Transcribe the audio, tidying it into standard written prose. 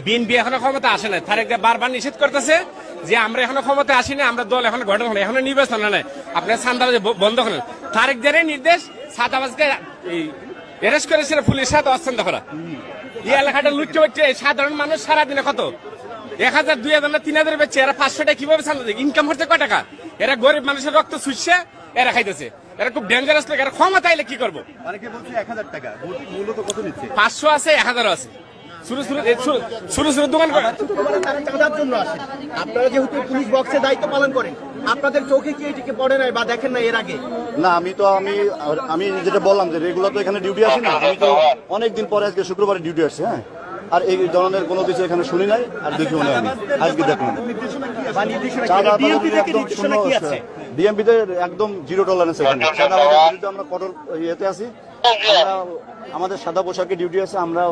BNP এখনো ক্ষমতা আসে না, তারেক বারবার নিষেধ করতেছে যে আমরা এখনো ক্ষমতা আসিনি, আমরা দল এখনো গঠন হলো, এখনো নির্বাচন হয় না, আপনার চাঁদাবাজি বন্ধ করেন। তারেক জারের নির্দেশ চাঁদাবাজকে অ্যারেস্ট করেছিল পুলিশ সাথে অস্ত্র করা। এই এলাকাটা লুটতে হচ্ছে সাধারণ মানুষ সারাদিনে কত 1000, 2000, 3000 বেচছে, এরা 500 টাকা কিভাবে চাঁদা দেয়? ইনকাম হচ্ছে কয় টাকা? এরা গরিব মানুষের রক্ত চুষছে এরা খাইতেছে। এরা খুব ডেঞ্জারাস লোক, এরা ক্ষমতা আইলে কি করবো? 500 আছে, 1000 আছে, দোকান করে চাঁদার জন্য আসে। আপনারা যেহেতু পুলিশ বক্সে দায়িত্ব পালন করেন, আপনাদের চোখে কি এটিকে পড়ে নাই বা দেখেন না এর আগে? না, আমি যেটা বললাম যে রেগুলার তো এখানে ডিউটি আসি না, আমি তো অনেকদিন পরে আজকে শুক্রবারে ডিউটি আসছি। হ্যাঁ, আর এই ধরনের কোনো কিছু এখানে শুনি নাই, আর দেখিও নাই। আমি আজকে দেখলাম ডিএমপিতে একদম জিরো টলারেন্স। এখানে আমরা কঠোর ইয়েতে আছি, আমাদের সাদা পোশাকে ডিউটি আছে। আমরা